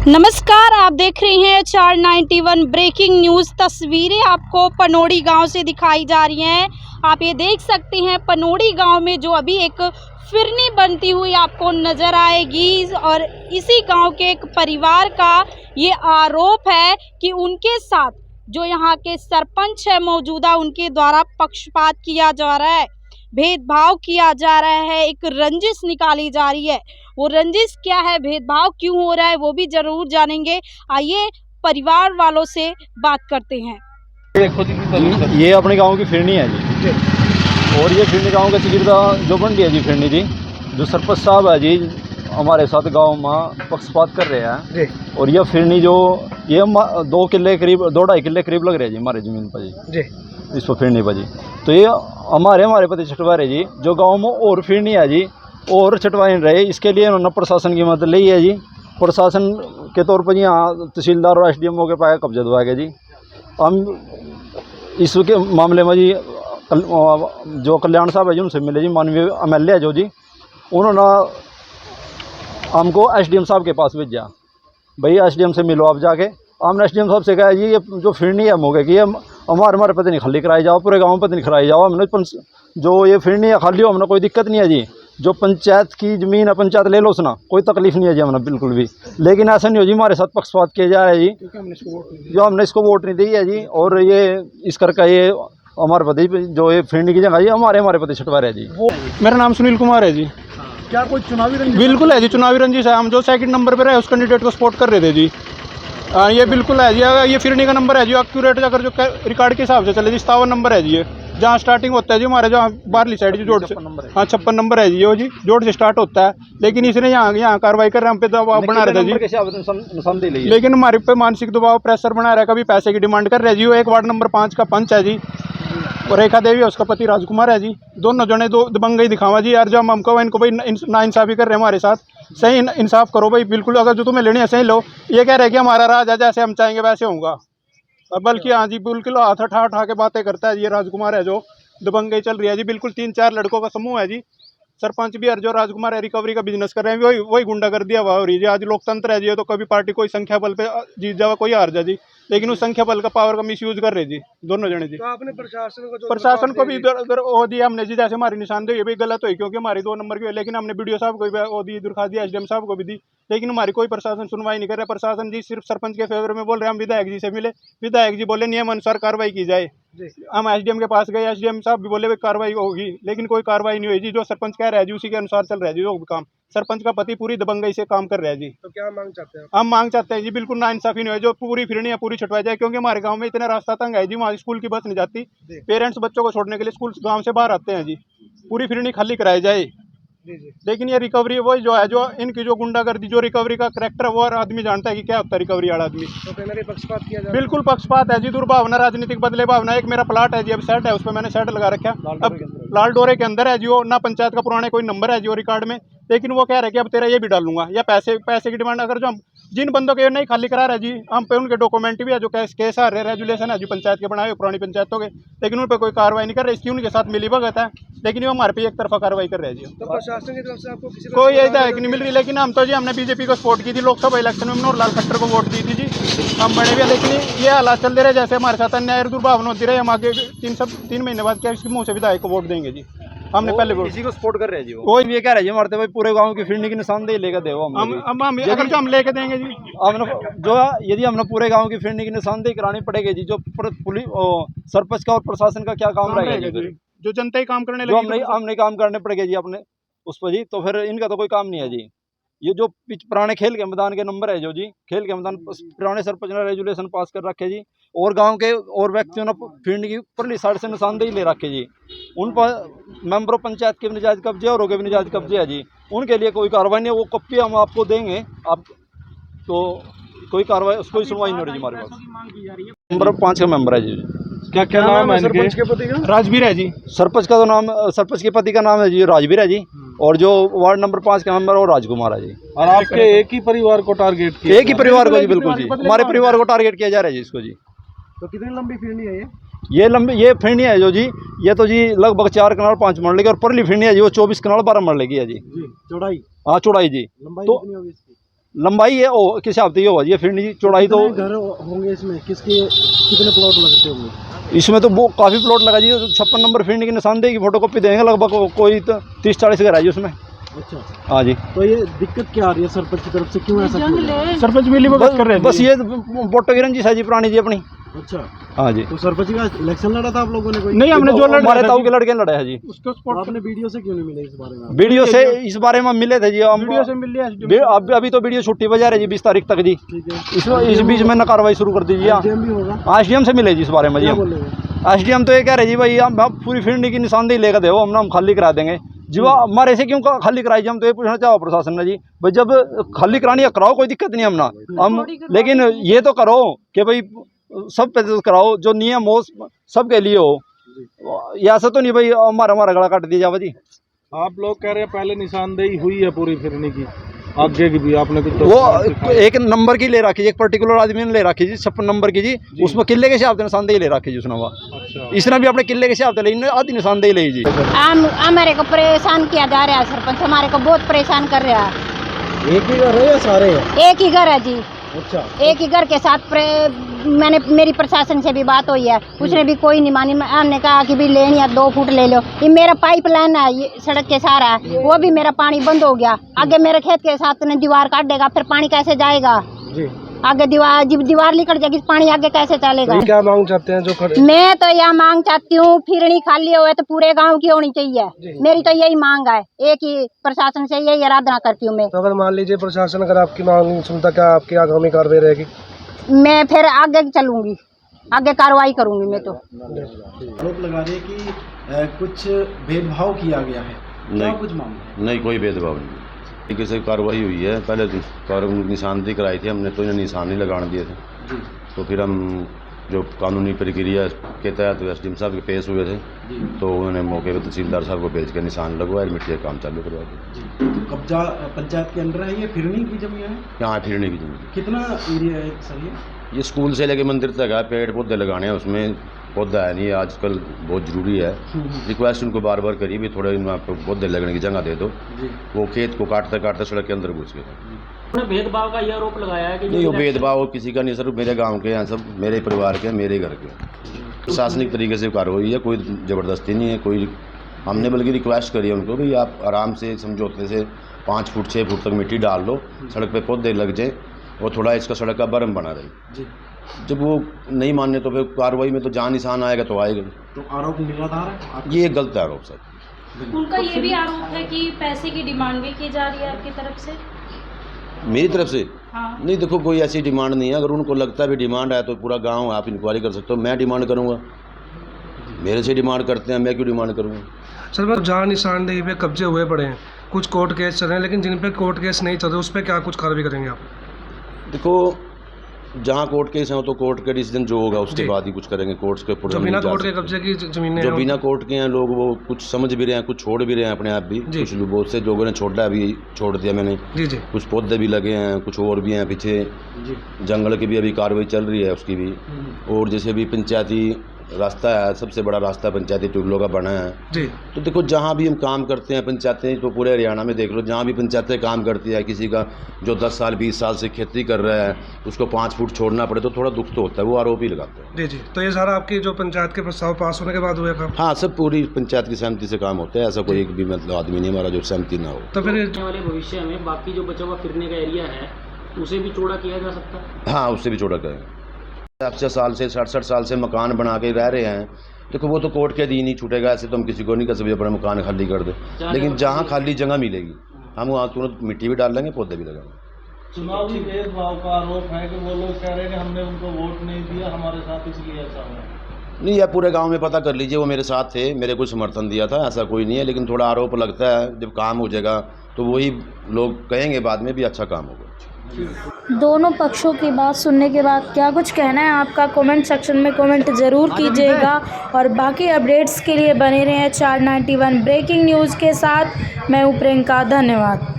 नमस्कार, आप देख रहे हैं 491 ब्रेकिंग न्यूज़। तस्वीरें आपको पनोड़ी गांव से दिखाई जा रही हैं। आप ये देख सकते हैं पनोड़ी गांव में जो अभी एक फिरनी बनती हुई आपको नज़र आएगी और इसी गांव के एक परिवार का ये आरोप है कि उनके साथ जो यहाँ के सरपंच है मौजूदा, उनके द्वारा पक्षपात किया जा रहा है, भेदभाव किया जा रहा है, एक रंजिश निकाली जा रही है। वो रंजिश क्या है, भेदभाव क्यों हो रहा है, वो भी जरूर जानेंगे। आइए परिवार वालों से बात करते हैं। ये अपने गांव की फिरनी है जी, और ये फिरनी गांव का तकरीबन जो बन है जी फिरनी जी, जो सरपंच साहब है जी हमारे साथ गांव में पक्षपात कर रहे हैं। और ये फिरनी जो ये 2 किले करीब 2-2.5 किले करीब लग रहे हैं जी हमारे ज़मीन पर जी, इस पर फिरनी पर जी। तो ये हमारे पति छटवा रहे जी, जो गाँव में और फिरनी है जी और छटवाई रहे, इसके लिए उन्होंने प्रशासन की मदद ली है जी। प्रशासन के तौर पर यहाँ तहसीलदार और SDMO के पास कब्जा दबा गया जी। हम इसके मामले में जी जो कल्याण साहब है जी उनसे मिले जी, माननीय MLA है जो जी, उन्होंने हमको SDM साहब के पास भेजा, भाई SDM से मिलो आप जाके। हमने SDM साहब से कहा जी ये जो फिरनी है मोगे कि ये हमारे पता नहीं खाली कराई जाओ, पूरे गाँव में पता नहीं कराई जाओ। हमने जो ये फिरनी है खाली हो, हमने कोई दिक्कत नहीं है जी। जो पंचायत की ज़मीन है पंचायत ले लो उसना, कोई तकलीफ नहीं है जी हमें बिल्कुल भी। लेकिन ऐसा नहीं हो जी हमारे साथ पक्षपात किया जा रहा है जी, जो हमने इसको वोट नहीं दी है जी। और ये इस करके ये हमारे पति जो ये फिरनी की जगह जी हमारे पति छटवा रहे जी। मेरा नाम सुनील कुमार है जी। क्या कोई चुनावी रंजिश? बिल्कुल है जी, चुनावी रंजिश है। हम जो सेकंड नंबर पर है उस कैंडिडेट को सपोर्ट कर रहे थे जी। ये बिल्कुल है जी, ये फिरनी का नंबर है जी एक्यूरेट, अगर जो रिकॉर्ड के हिसाब से चले जी 57 नंबर है जी। ये जहाँ स्टार्टिंग होता है जी हमारे जहाँ बाहरली साइड जी जोड़ से, हाँ 56 नंबर है जी, वो जी जोड़ से स्टार्ट होता है। लेकिन इसने यहाँ कार्रवाई कर रहे हैं, हम पे दबाव बना रहे थे जी। लेकिन हमारे पे मानसिक दबाव प्रेशर बना रहा है, कभी पैसे की डिमांड कर रहे हैं जी। वो एक वार्ड नंबर 5 का पंच है जी, और रेखा देवी है उसका पति राजकुमार है जी। दोनों जने दो दबंगई दिखावा जी यार। जब हमको इनको भाई नाइंसाफ़ी कर रहे हैं हमारे साथ, सही इंसाफ करो भाई बिल्कुल। अगर जो तुम्हें लेनी है सही लो। ये कह रहे हैं कि हमारा राज है, जैसे हम चाहेंगे वैसे होगा। और बल्कि हाँ जी बिल्कुल हाथ उठा के बातें करता है। ये राजकुमार है जो दबंगई चल रही है जी, बिल्कुल 3-4 लड़कों का समूह है जी। सरपंच भी है जो राजकुमार है, रिकवरी का बिजनेस कर रहे हैं, वही गुंडा कर दिया हुआ हो रही है। आज लोकतंत्र है जी, तो कभी पार्टी कोई संख्या बल पे जीत जावा, कोई हार जा जी। लेकिन उस संख्या बल का पावर का मिसयूज कर रहे जी दोनों जने जी। तो आपने प्रशासन को भी इधर वो दिया हमने जी, जैसे हमारी निशानदेही भी गलत हुई क्योंकि हमारी 2 नंबर की हुई। लेकिन हमने BDO साहब को भी वो दी, दरखास्त दी, SDM साहब को भी दी, लेकिन हमारी कोई प्रशासन सुनवाई नहीं कर रहा। प्रशासन जी सिर्फ सरपंच के फेवर में बोल रहे हैं। हम विधायक जी से मिले, विधायक जी बोले नियम अनुसार कार्रवाई की जाए। हम SDM के पास गए, SDM साहब भी बोले कार्रवाई होगी, लेकिन कोई कार्रवाई नहीं हुई जी। जो सरपंच कह रहा है जी उसी के अनुसार चल रहा है जी जो भी काम। सरपंच का पति पूरी दबंगई से काम कर रहा है जी। तो क्या मांग चाहते हैं? हम मांग चाहते हैं जी बिल्कुल नाइंसाफी नहीं हो, जो पूरी फिरनी है पूरी छुटवाई जाए। क्योंकि हमारे गांव में इतना रास्ता तंग है जी, वहाँ स्कूल की बस नहीं जाती। पेरेंट्स बच्चों को छोड़ने के लिए स्कूल गांव से बाहर आते हैं जी। पूरी फिरनी खाली कराई जाए। लेकिन ये रिकवरी वही जो है, जो इनकी जो गुंडागर्दी, जो रिकवरी का करैक्टर है, वो हर आदमी जानता है कि क्या होता है रिकवरी वाला आदमी। तो कहीं ना कहीं पक्षपात किया जाए? बिल्कुल पक्षपात है जी, दुर्भावना, राजनीतिक बदले भावना। एक मेरा प्लाट है जी, अब सेट है, उस पर मैंने सेट लगा रखा है। अब लाल डोरे के अंदर है जी, वो ना पंचायत का पुराने कोई नंबर है जी वो रिकॉर्ड में। लेकिन वो कह रहे हैं कि अब तेरा ये भी डालूंगा, या पैसे की डिमांड। अगर जो हम जिन बंदों के नहीं खाली करा रहे जी, हम पे उनके डॉक्यूमेंट भी है, जो केस आ रहे, रेजुलेशन है जी पंचायत के बनाए पुरानी पंचायतों के, लेकिन उन पर कोई कार्रवाई नहीं कर रहे। इसकी उनके साथ मिली भगत है, लेकिन वो हमारे पे एक तरफा कार्रवाई कर रहे हैं जी। तो प्रशासन की तरफ से आपको किसी कोई हिदायत नहीं मिल रही। लेकिन हम तो जी हमने BJP को सपोर्ट की थी लोकसभा इलेक्शन में, मनोहर लाल खट्टर को वोट दी थी जी, हम बड़े भी। लेकिन ये हालात चल रहे जैसे हमारे साथ अन्याय दुर्भावना होती रहे। हम आगे 3 महीने बाद क्या इसके मुँह से विधायक को वोट देंगे जी। हमने पहले इसी को सपोर्ट कर रहे हैं जी। वो ये कह रहे हैं हमारे भाई पूरे गांव की फिरनी की निशानदेही लेकर दो हम लेके देंगे जी। हमने जो यदि हमने पूरे गांव की फिरनी की निशानदेही करानी पड़ेगी जी, जो पुलिस सरपंच का और प्रशासन का क्या काम रहेगा जी? जो जनता ही काम करने जो लगी, हमने काम करने पड़ेगा जी अपने उस पर जी। तो फिर इनका तो कोई काम नहीं है जी। ये जो पुराने खेल के मैदान के नंबर है जो जी, खेल के मैदान पुराने सरपंच ने रेजुलेशन पास कर रखे जी, और गांव के और व्यक्तियों ने फिरनी की परली साइड से निशानदेही ले रखे जी। उन पर मेंबरों पंचायत के भी निजायज कब्जे और के भी निजायज कब्जे है जी। उनके लिए कोई कार्रवाई नहीं है। वो कॉपी हम आपको देंगे, आप तो कोई कार्रवाई उसको सुनवाई नहीं हो रही जी हमारे पास। नंबर 5 का मेंबर है जी। क्या नाम है सरपंच के पति का? राजवीर है जी। सरपंच का तो नाम, सरपंच के पति का नाम है जी राजवीर है जी, और जो वार्ड नंबर 5 का मेंबर है वो राजकुमार है जी। और आपके एक ही परिवार को टारगेट किया? एक ही परिवार को जी, बिल्कुल जी, हमारे परिवार को टारगेट किया जा रहा है जी इसको जी। तो कितनी लंबी फिरनी है ये फिरनी है जो जी, ये तो जी लगभग 4 कनाल 5 मरले की, और परली फिरनी है जी वो 24 कनाल 12 मरले की है जी। चौड़ाई? हाँ चौड़ाई जी। लंबाई तो कितनी होगी इसकी? लंबाई है ओ किस हिसाब से ये होगा जी फिरनी जी, चौड़ाई तो घर होंगे इसमें, किसके कितने प्लॉट लगते होंगे? इसमें तो वो काफ़ी प्लॉट लगा जी। 56 नंबर फिरनी की निशानदेही की फोटो कॉपी देंगे लगभग कोई तो 30-40 घर है जी उसमें। अच्छा, हाँ जी। तो ये दिक्कत क्या आ रही है सरपंच की तरफ से, क्यों ऐसा किया जा रहा है? सरपंच मिली भगत कर रहे थे। बस ये फोटो की रंजिश है जी पुरानी जी अपनी। अच्छा, हाँ जी। तो सरपंच का इलेक्शन लड़ा था आप लोगों ने कोई? नहीं, हमने जो हमारे ताऊ के लड़के लड़े हैं जी। उसको तो स्पॉट आपने वीडियो से क्यों नहीं मिले इस बारे में? वीडियो से इस बारे में मिले थे जी हम। वीडियो से मिल लिया। अभी तो वीडियो छुट्टी बजा रहे जी 20 तारीख तक जी। ठीक है, इस बीच में न कार्रवाई शुरू कर दीजिए। एसडीएम भी होगा, एसडीएम से मिले जी इस बारे में जी क्या हम। बोल रहे हैं? एसडीएम तो ये कह रहे जी भाई हम पूरी फिरनी की निशानदेही लेकर दे हम खाली करा देंगे जी। वो हमारे से क्यों खाली कराई जी, हम तो ये पूछना चाहो प्रशासन ने जी भाई जब खाली करानी है कराओ, कोई दिक्कत नहीं हम ना हम, लेकिन ये तो करो कि भाई सब पे तो कराओ जो नियम हो सबके लिए हो। ऐसा तो नहीं भाई हमारा गला काट दिया जावा जी। आप लोग कह रहे हैं पहले निशानदेही हुई है पूरी फिरनी की, आगे की भी आपने कुछ वो एक नंबर की ले रखी जी, एक पर्टिकुलर आदमी ने ले रखी जी 56 नंबर की जी। उसमें किले के हिसाब से निशानदेही ले रखी जी उसने। अच्छा, इसने भी अपने किले के हिसाब से ले आधी निशानदेही ले जी। हमारे को परेशान किया जा रहा है, सरपंच हमारे को बहुत परेशान कर रहा है। एक ही घर है या सारे हैं? एक ही घर है जी, अच्छा, एक ही घर के साथ मेरी प्रशासन से भी बात हुई है, उसने भी कोई नहीं मानी। हमने कहा कि भी लेनी है 2 फुट ले लो। ये मेरा पाइप लाइन है, ये सड़क के सारा है, वो भी मेरा पानी बंद हो गया। आगे मेरे खेत के साथ ने दीवार काट देगा, फिर पानी कैसे जाएगा जी। आगे? दीवार निकल जाएगी, पानी आगे कैसे चलेगा? तो क्या मांग चाहते हैं जो खड़े? मैं तो यह मांग चाहती हूँ, फिरनी खाली हुए तो पूरे गांव की होनी चाहिए। मेरी तो यही मांग है, एक ही प्रशासन से यही आराधना करती हूँ मैं। तो अगर मान लीजिए प्रशासन अगर आपकी मांग नहीं सुनता, क्या आपकी आगामी कार्रवाई रहेगी? मैं फिर आगे चलूंगी, आगे कार्रवाई करूंगी मैं तो। आरोप लगा रहे कि कुछ भेदभाव किया गया है, क्या कुछ मामला? नहीं, कोई भेदभाव नहीं। तरीके से कार्रवाई हुई है। पहले निशानदेही कराई थी हमने, तो इन्हें निशान नहीं लगाने दिए थे। तो फिर हम जो कानूनी प्रक्रिया के तहत एसडीएम साहब के पेश हुए थे, तो उन्होंने मौके पर तहसीलदार साहब को भेज कर निशान लगवाए, मिट्टी का काम चालू करवा दिया। तो कब्जा पंचायत के अंदर है, ये फिरनी की जमीन है? यहाँ फिरने की जमीन, कितना एरिया है सर ये स्कूल से लेके मंदिर तक है। पेड़ पौधे लगाने हैं, उसमें पौधा है नहीं, आजकल बहुत ज़रूरी है। रिक्वेस्ट उनको बार बार करी भी थोड़े आपको पौधे लगने की जगह दे दो। वो खेत को काटते काटते सड़क के अंदर घुस गए। उन्होंने भेदभाव का ये आरोप लगाया है कि नहीं, वो भेदभाव किसी का नहीं सर, मेरे गांव के हैं सब, मेरे परिवार के, मेरे घर के। प्रशासनिक तरीके से कार्रवाई है, कोई ज़बरदस्ती नहीं है कोई। हमने बल्कि रिक्वेस्ट करी है उनको भी आप आराम से समझौते से 5 फुट 6 फुट तक मिट्टी डाल लो, सड़क पे पौधे लग जाए और थोड़ा इसका सड़क का बर्म बना रहे। जब वो नहीं मानने तो फिर कार्रवाई में तो जहाँ निशान आएगा तो आएगा। तो आरोप निराधार है, ये एक गलत आरोप सर। उनका ये भी आरोप है कि पैसे की डिमांड भी की जा रही है आपकी तरफ से। मेरी तरफ से हाँ। नहीं, देखो कोई ऐसी डिमांड नहीं है। अगर उनको लगता है भी डिमांड है तो पूरा गांव आप इंक्वायरी कर सकते हो। मैं डिमांड करूंगा, मेरे से डिमांड करते हैं, मैं क्यों डिमांड करूंगा? सर जहाँ निशानदेही पे कब्जे हुए पड़े हैं, कुछ कोर्ट केस चल रहे हैं, लेकिन जिन पे कोर्ट केस नहीं चल रहे उस पर क्या कुछ कार्रवाई करेंगे आप? देखो जहाँ कोर्ट केस हैं तो कोर्ट का डिसीजन जो होगा उसके बाद ही कुछ करेंगे। कोर्ट्स के जो बिना कोर्ट के कब्जे की जमीनें जो बिना कोर्ट के हैं लोग, वो कुछ समझ भी रहे हैं, कुछ छोड़ भी रहे हैं अपने आप भी। कुछ बहुत से लोगों ने छोड़ा, अभी छोड़ दिया मैंने। जी। कुछ पौधे भी लगे हैं, कुछ और भी हैं पीछे। जंगल की भी अभी कार्रवाई चल रही है उसकी भी। और जैसे भी पंचायती रास्ता है, सबसे बड़ा रास्ता पंचायती टूबलों का बना है जी। तो देखो जहाँ भी हम काम करते हैं, पंचायतें तो पूरे हरियाणा में देख लो, जहाँ भी पंचायतें काम करती है, किसी का जो 10 साल 20 साल से खेती कर रहा है उसको 5 फुट छोड़ना पड़े तो थोड़ा दुख तो होता है, वो आरोप ही लगाते हैं। जी। तो ये सारा आपकी जो पंचायत के प्रस्ताव पास होने के बाद हुआ काम? हाँ, सब पूरी पंचायत की सहमति से काम होता है। ऐसा कोई एक भी मतलब आदमी नहीं हमारा जो सहमति ना हो। तो फिर आने वाले भविष्य में बाकी जो बचा हुआ फिरने का एरिया है उसे भी चौड़ा किया जा सकता है? हाँ, उससे भी चौड़ा करें। 60 साल से 67 साल से मकान बना के रह रहे हैं, देखो वो तो कोर्ट के अधीन ही छूटेगा। ऐसे तो हम किसी को नहीं कर सकते अपना मकान खाली कर दे, लेकिन जहाँ खाली जगह मिलेगी हम वहाँ तुरंत मिट्टी भी डाल लेंगे, पौधे भी लगाएंगे। चुनावी भेदभाव का आरोप है कि वो लोग कह रहे हैं कि हमने उनको वोट नहीं दिया हमारे साथ, इसलिए ऐसा हुआ। नहीं, यह पूरे गांव में पता कर लीजिए, वो मेरे साथ थे, मेरे को समर्थन दिया था, ऐसा कोई नहीं है। लेकिन थोड़ा आरोप लगता है, जब काम हो जाएगा तो वही लोग कहेंगे बाद में भी अच्छा काम होगा। दोनों पक्षों की बात सुनने के बाद क्या कुछ कहना है आपका कमेंट सेक्शन में कमेंट ज़रूर कीजिएगा। और बाकी अपडेट्स के लिए बने रहें 491 ब्रेकिंग न्यूज़ के साथ। मैं हूं प्रियंका, धन्यवाद।